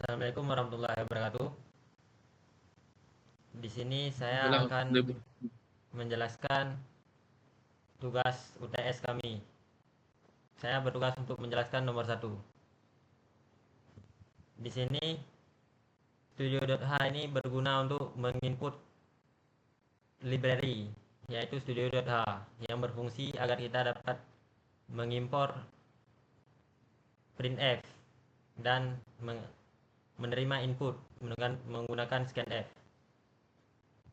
Assalamualaikum warahmatullahi wabarakatuh. Di sini saya Itulah akan menjelaskan tugas UTS kami. Saya bertugas untuk menjelaskan nomor satu. Di sini Studio.h ini berguna untuk menginput library, yaitu Studio.h, yang berfungsi agar kita dapat mengimpor printf dan menerima input menggunakan scanf.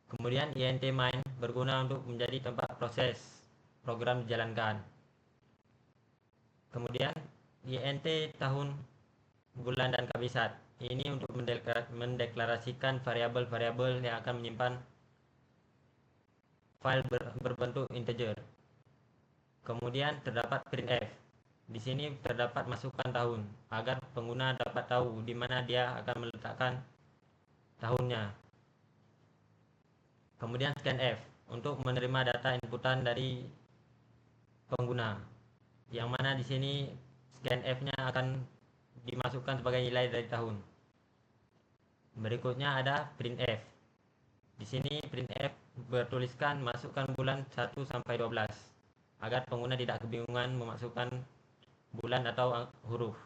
Kemudian INT Mine berguna untuk menjadi tempat proses program dijalankan. Kemudian INT tahun, bulan, dan kabisat ini untuk mendeklarasikan variabel-variabel yang akan menyimpan file berbentuk integer. Kemudian terdapat printf. Di sini terdapat masukan tahun agar pengguna dapat tahu di mana dia akan meletakkan tahunnya. Kemudian scanf untuk menerima data inputan dari pengguna, yang mana di sini scanf-nya akan dimasukkan sebagai nilai dari tahun. Berikutnya ada printf. Di sini printf bertuliskan masukkan bulan 1 sampai 12 agar pengguna tidak kebingungan memasukkan bulan atau huruf.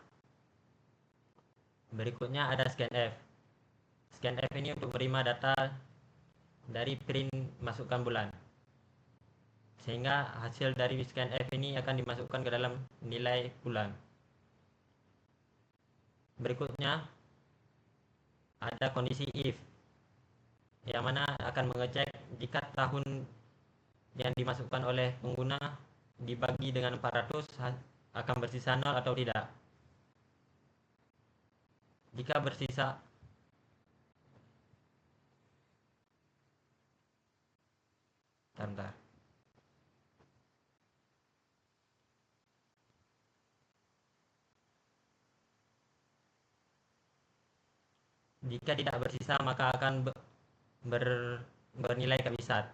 Berikutnya ada scanf. Scanf ini untuk menerima data dari print masukkan bulan, sehingga hasil dari scanf ini akan dimasukkan ke dalam nilai bulan. Berikutnya ada kondisi if, yang mana akan mengecek jika tahun yang dimasukkan oleh pengguna dibagi dengan 400 akan bersisa 0 atau tidak. Jika bersisa bentar. Jika tidak bersisa maka akan bernilai kabisat.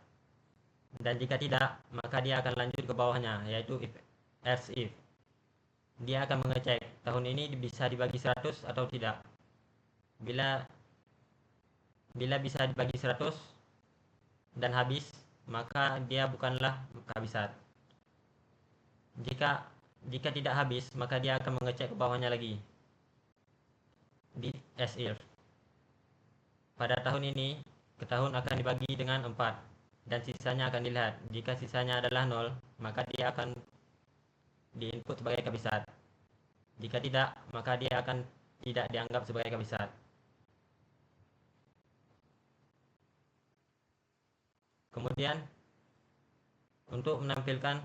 Dan jika tidak, maka dia akan lanjut ke bawahnya, yaitu else if. Dia akan mengecek tahun ini bisa dibagi 100 atau tidak. Bila bisa dibagi 100 dan habis, maka dia bukanlah kabisat. Jika tidak habis, maka dia akan mengecek ke bawahnya lagi di else if. Pada tahun ini, ke tahun akan dibagi dengan 4 dan sisanya akan dilihat. Jika sisanya adalah 0, maka dia akan diinput sebagai kabisat. Jika tidak, maka dia akan tidak dianggap sebagai kabisat. Kemudian untuk menampilkan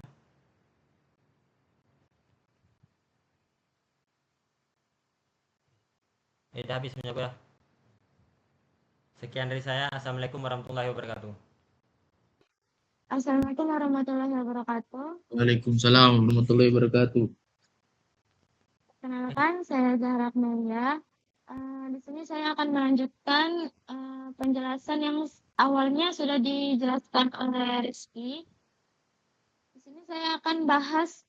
sudah habis punya gue. Sekian dari saya. Assalamualaikum warahmatullahi wabarakatuh. Assalamualaikum warahmatullahi wabarakatuh. Waalaikumsalam warahmatullahi wabarakatuh. Perkenalkan, saya Zahra Melia. Di sini saya akan melanjutkan penjelasan yang awalnya sudah dijelaskan oleh Rizky. Di sini saya akan bahas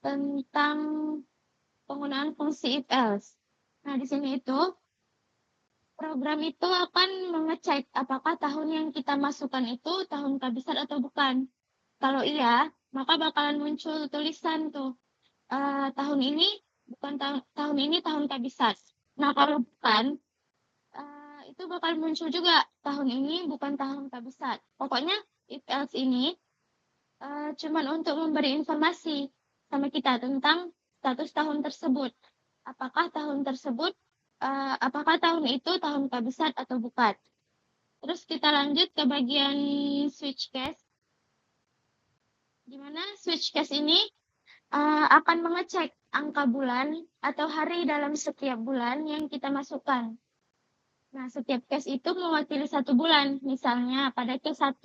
tentang penggunaan fungsi if else. Nah, di sini itu program itu akan mengecek apakah tahun yang kita masukkan itu tahun kabisat atau bukan. Kalau iya, maka bakalan muncul tulisan tuh tahun ini bukan tahun ini tahun kabisat. Nah, kalau bukan, itu bakal muncul juga tahun ini bukan tahun kabisat. Pokoknya if else ini cuman untuk memberi informasi sama kita tentang status tahun tersebut. Apakah tahun tersebut, apakah tahun itu tahun kabisat atau bukan. Terus kita lanjut ke bagian switch case. Di mana switch case ini akan mengecek angka bulan atau hari dalam setiap bulan yang kita masukkan. Nah, setiap case itu mewakili satu bulan. Misalnya pada case 1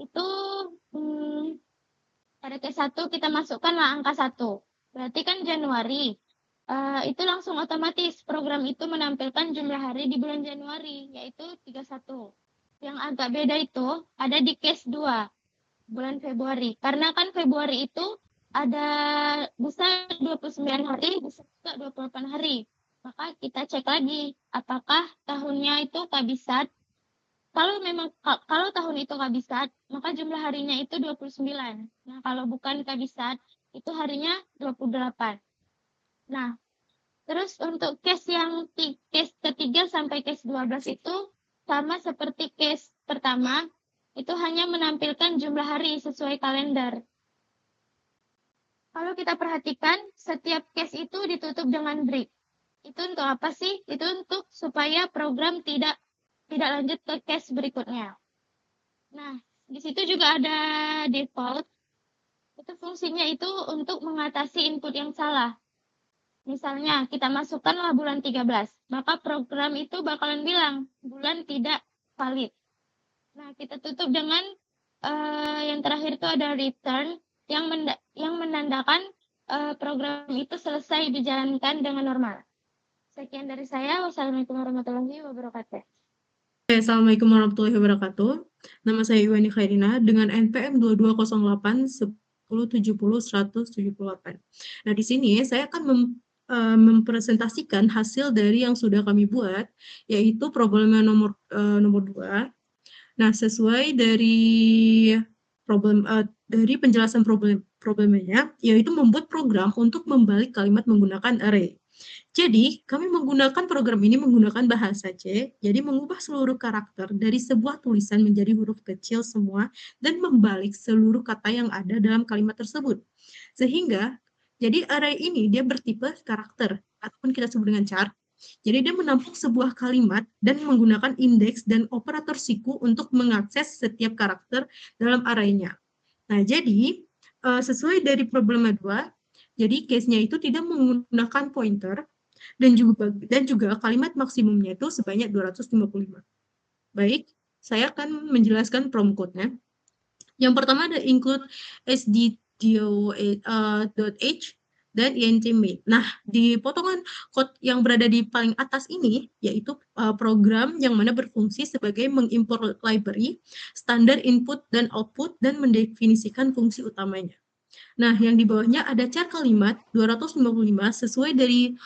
itu pada case 1 kita masukkanlah angka 1. Berarti kan Januari. Itu langsung otomatis program itu menampilkan jumlah hari di bulan Januari, yaitu 31. Yang agak beda itu ada di case 2, bulan Februari. Karena kan Februari itu ada bisa 29 hari, bisa juga 28 hari. Maka kita cek lagi apakah tahunnya itu kabisat. Kalau tahun itu kabisat, maka jumlah harinya itu 29. Nah, kalau bukan kabisat, itu harinya 28. Nah, terus untuk case ketiga sampai case 12 itu sama seperti case pertama, itu hanya menampilkan jumlah hari sesuai kalender. Kalau kita perhatikan, setiap case itu ditutup dengan break. Itu untuk apa sih? Itu untuk supaya program tidak lanjut ke case berikutnya. Nah, di situ juga ada default. Itu fungsinya itu untuk mengatasi input yang salah. Misalnya, kita masukkanlah bulan 13, maka program itu bakalan bilang bulan tidak valid. Nah, kita tutup dengan yang terakhir itu ada return yang menandakan program itu selesai dijalankan dengan normal. Sekian dari saya. Wassalamualaikum warahmatullahi wabarakatuh. Assalamualaikum warahmatullahi wabarakatuh. Nama saya Iwani Khairina dengan NPM 2208 1070 178. Nah, di sini saya akan mempresentasikan hasil dari yang sudah kami buat, yaitu problemnya nomor 2. Nah, sesuai dari penjelasan problemnya, yaitu membuat program untuk membalik kalimat menggunakan array. Jadi, kami menggunakan program ini menggunakan bahasa C, jadi mengubah seluruh karakter dari sebuah tulisan menjadi huruf kecil semua dan membalik seluruh kata yang ada dalam kalimat tersebut. Sehingga, jadi array ini dia bertipe karakter, ataupun kita sebut dengan char. Jadi dia menampung sebuah kalimat dan menggunakan indeks dan operator siku untuk mengakses setiap karakter dalam array-nya. Nah, jadi sesuai dari problema 2, jadi case-nya itu tidak menggunakan pointer dan juga kalimat maksimumnya itu sebanyak 255. Baik, saya akan menjelaskan prompt code-nya. Yang pertama ada include sddo.h dan intmate. Nah, di potongan code yang berada di paling atas ini, yaitu program yang mana berfungsi sebagai mengimport library, standar input dan output, dan mendefinisikan fungsi utamanya. Nah, yang di bawahnya ada char kalimat 255 sesuai dari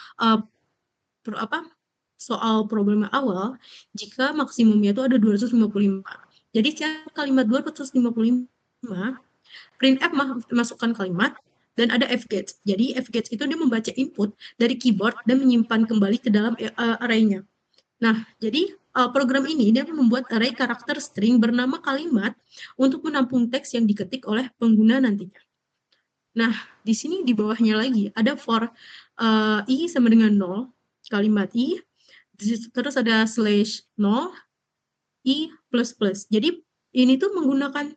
soal problem awal, jika maksimumnya itu ada 255. Jadi char kalimat 255, printf masukkan kalimat, dan ada fgets. Jadi fgets itu dia membaca input dari keyboard dan menyimpan kembali ke dalam array-nya. Nah, jadi program ini dia membuat array karakter string bernama kalimat untuk menampung teks yang diketik oleh pengguna nantinya. Nah, di sini di bawahnya lagi ada for i sama dengan 0, kalimat i, terus ada slash 0, i plus plus. Jadi ini tuh menggunakan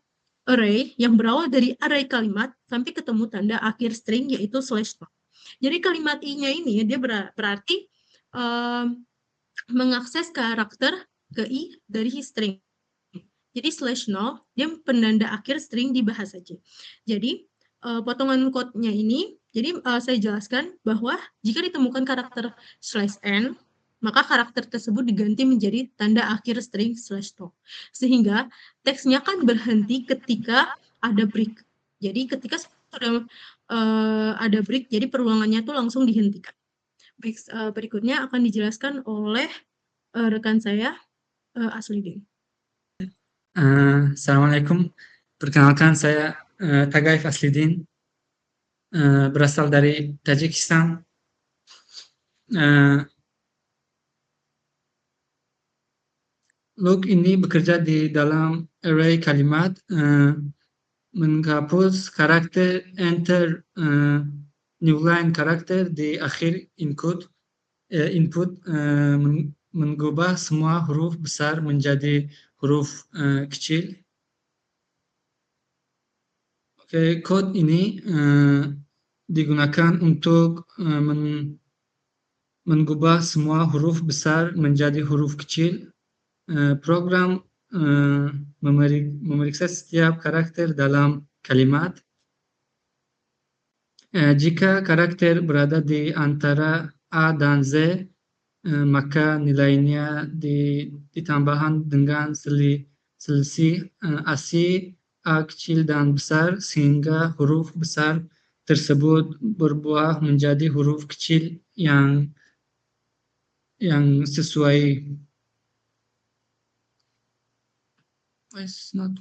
array yang berawal dari array kalimat sampai ketemu tanda akhir string yaitu slash 0. Jadi kalimat i-nya ini dia berarti mengakses karakter ke i dari string. Jadi slash 0 dia penanda akhir string di bahasa C. Jadi potongan code-nya ini, jadi saya jelaskan bahwa jika ditemukan karakter slash n, maka karakter tersebut diganti menjadi tanda akhir string slash 0. Sehingga teksnya kan berhenti ketika ada break. Jadi ketika sudah ada break, jadi perulangannya tuh langsung dihentikan. Baik, berikutnya akan dijelaskan oleh rekan saya, Aslidin. Assalamualaikum. Perkenalkan saya Tagaif Aslidin, berasal dari Tajikistan. Loop ini bekerja di dalam array kalimat, menghapus karakter enter new line karakter di akhir input, mengubah semua huruf besar menjadi huruf kecil. Oke, code ini digunakan untuk mengubah semua huruf besar menjadi huruf kecil. Program memeriksa setiap karakter dalam kalimat. Jika karakter berada di antara A dan Z, maka nilainya ditambahkan dengan selisih ASI A kecil dan besar, sehingga huruf besar tersebut berubah menjadi huruf kecil yang yang sesuai. It's not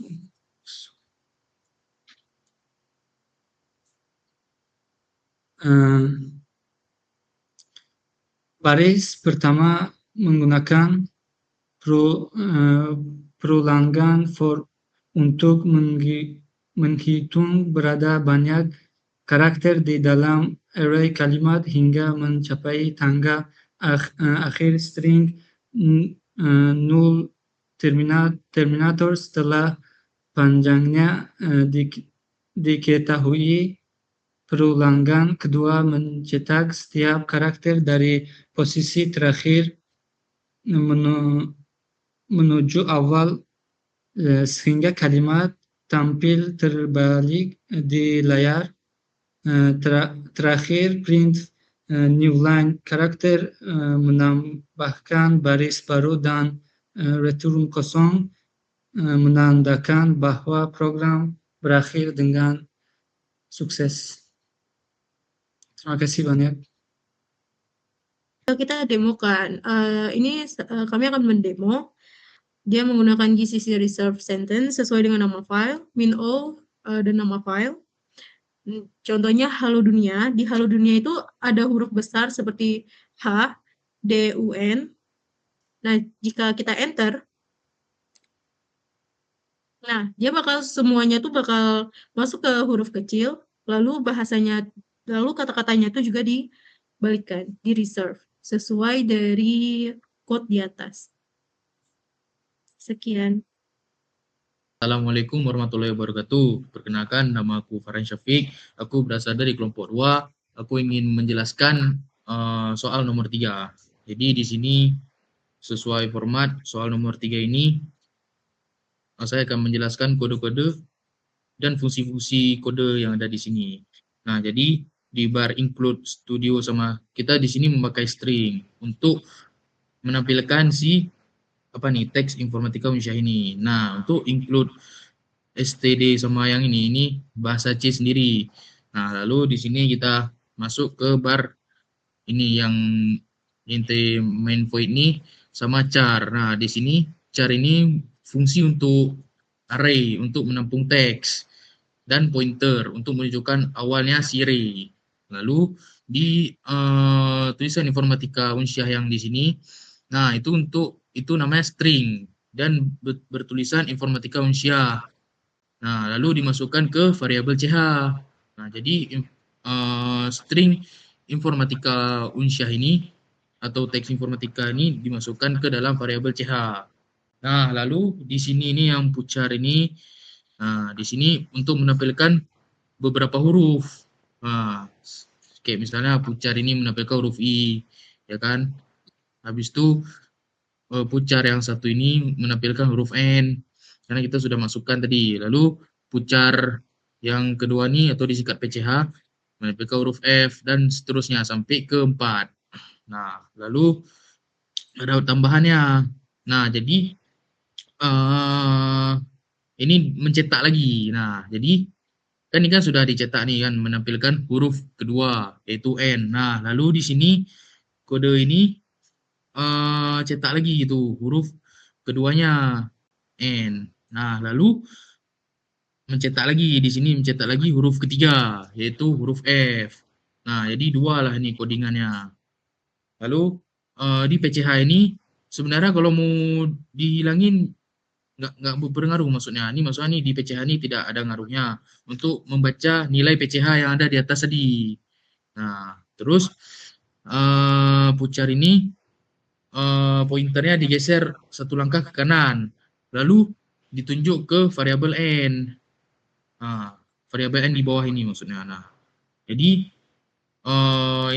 baris pertama menggunakan perulangan for untuk menghitung berada banyak karakter di dalam array kalimat hingga mencapai tangga akhir string null terminator setelah panjangnya diketahui. Perulangan kedua mencetak setiap karakter dari posisi terakhir menuju awal sehingga kalimat tampil terbalik di layar. Terakhir print new line karakter menambahkan baris baru dan return kosong menandakan bahwa program berakhir dengan sukses. Terima kasih banyak. Kita demokan. Ini kami akan mendemo. Dia menggunakan GCC reserve sentence sesuai dengan nama file, min_o dan nama file. Contohnya halo dunia. Di halo dunia itu ada huruf besar seperti H, D, U, N. Nah, jika kita enter, nah dia bakal semuanya tuh bakal masuk ke huruf kecil, lalu kata-katanya itu juga dibalikkan, di reserve sesuai dari code di atas. Sekian. Assalamualaikum warahmatullahi wabarakatuh. Perkenalkan, nama aku Farhan Syafiq. Aku berasal dari kelompok 2. Aku ingin menjelaskan soal nomor 3. Jadi di sini sesuai format soal nomor 3 ini saya akan menjelaskan kode-kode dan fungsi-fungsi kode yang ada di sini. Nah, jadi di bar include studio sama kita di sini memakai string untuk menampilkan teks informatika Unsyah ini. Nah, untuk include std sama yang ini bahasa C sendiri. Nah, lalu di sini kita masuk ke bar ini yang inti main void ini sama char. Nah, di sini char ini fungsi untuk array untuk menampung teks dan pointer untuk menunjukkan awalnya si array. Lalu di tulisan informatika Unsyah yang di sini, nah itu namanya string dan bertulisan informatika Unsyah. Nah, lalu dimasukkan ke variabel CH. Nah, jadi string informatika Unsyah ini atau teks informatika ini dimasukkan ke dalam variabel CH. Nah, lalu di sini ini yang pucar ini, nah di sini untuk menampilkan beberapa huruf. Nah, kayak misalnya pucar ini menampilkan huruf I, ya kan? Habis itu pucar yang satu ini menampilkan huruf N, karena kita sudah masukkan tadi. Lalu pucar yang kedua ini atau disingkat PCH menampilkan huruf F dan seterusnya sampai ke 4. Nah, lalu ada tambahannya. Nah, jadi ini mencetak lagi. Nah, jadi kan ini kan sudah dicetak nih kan menampilkan huruf kedua yaitu N. Nah, lalu di sini kode ini cetak lagi gitu huruf keduanya N. Nah, lalu mencetak lagi di sini mencetak lagi huruf ketiga yaitu huruf F. Nah, jadi dua lah ini codingannya. Lalu di PCH ini sebenarnya kalau mau dihilangin nggak berpengaruh maksudnya. Ini maksudnya nih di PCH ini tidak ada ngaruhnya untuk membaca nilai PCH yang ada di atas tadi. Nah, terus pucar ini pointernya digeser satu langkah ke kanan, lalu ditunjuk ke variabel N. Nah, variabel N di bawah ini maksudnya. Nah, jadi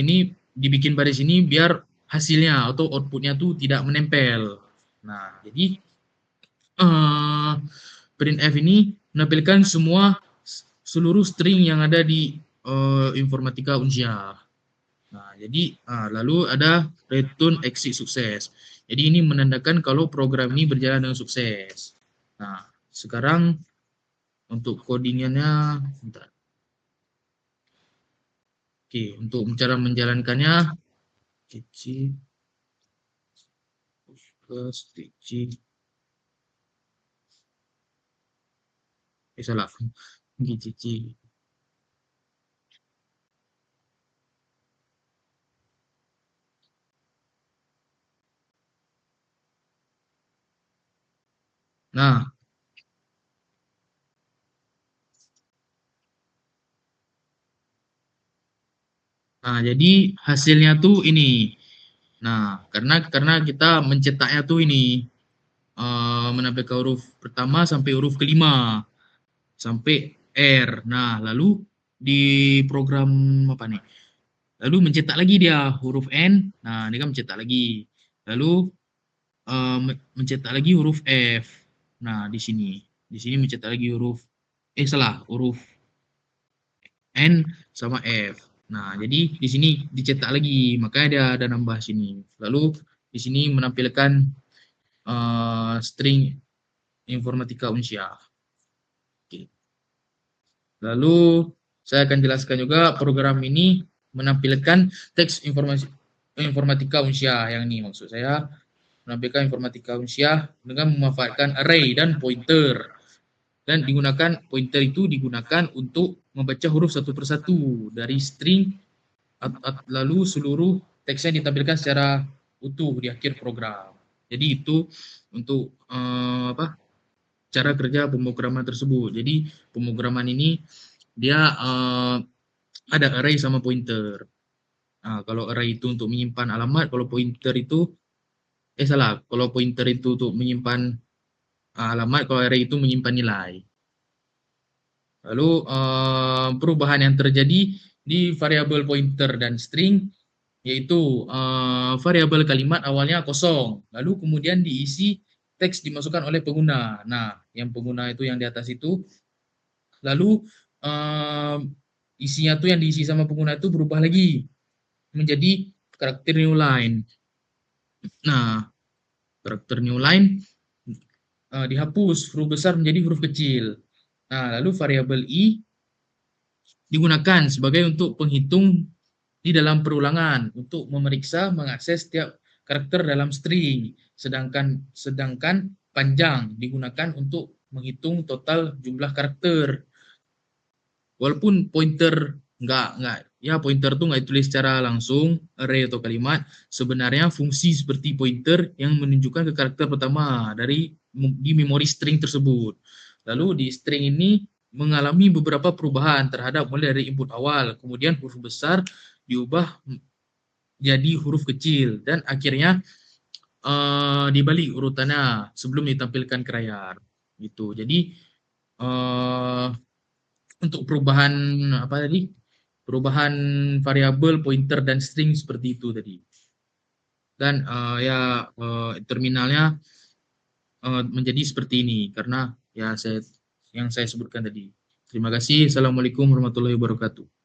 ini dibikin baris ini biar hasilnya atau outputnya tuh tidak menempel. Nah, jadi printf ini menampilkan seluruh string yang ada di informatika Unsyah. Nah, jadi lalu ada return exit sukses. Jadi ini menandakan kalau program ini berjalan dengan sukses. Nah, sekarang untuk codingannya, bentar. Oke, untuk cara menjalankannya, kecil. ke stitching. Salah. GCC. Nah, jadi hasilnya tuh ini. Nah, karena kita mencetaknya tuh ini menampilkan huruf pertama sampai huruf kelima sampai R. Nah, lalu di program apa nih? Lalu mencetak lagi dia huruf N. Nah, ini kan mencetak lagi. Lalu mencetak lagi huruf F. Nah, di sini mencetak lagi huruf N sama F. Nah, jadi di sini dicetak lagi, makanya dia ada nambah sini. Lalu di sini menampilkan string informatika unsyah. Oke. Lalu saya akan jelaskan juga program ini menampilkan teks informatika unsyah. Yang ini maksud saya menampilkan informatika unsyah dengan memanfaatkan array dan pointer. Dan pointer itu digunakan untuk membaca huruf satu persatu dari string, lalu seluruh teksnya ditampilkan secara utuh di akhir program. Jadi itu untuk cara kerja pemrograman tersebut. Jadi pemrograman ini dia ada array sama pointer. Nah, kalau array itu untuk menyimpan alamat, kalau pointer itu kalau pointer itu untuk menyimpan alamat, kalau array itu menyimpan nilai. Lalu perubahan yang terjadi di variabel pointer dan string, yaitu variabel kalimat awalnya kosong, lalu kemudian diisi teks dimasukkan oleh pengguna. Nah, yang pengguna itu yang di atas itu, lalu isinya tuh yang diisi sama pengguna itu berubah lagi menjadi karakter new line. Nah, karakter new line dihapus, huruf besar menjadi huruf kecil. Nah, lalu variabel i digunakan sebagai untuk penghitung di dalam perulangan untuk memeriksa mengakses setiap karakter dalam string, sedangkan panjang digunakan untuk menghitung total jumlah karakter. Walaupun pointer pointer tuh nggak ditulis secara langsung array atau kalimat, sebenarnya fungsi seperti pointer yang menunjukkan ke karakter pertama di memori string tersebut. Lalu di string ini mengalami beberapa perubahan terhadap mulai dari input awal, kemudian huruf besar diubah jadi huruf kecil, dan akhirnya dibalik urutannya sebelum ditampilkan ke layar. Gitu. Jadi untuk perubahan perubahan variabel, pointer, dan string seperti itu tadi. Dan terminalnya menjadi seperti ini karena yang saya sebutkan tadi. Terima kasih. Assalamualaikum warahmatullahi wabarakatuh.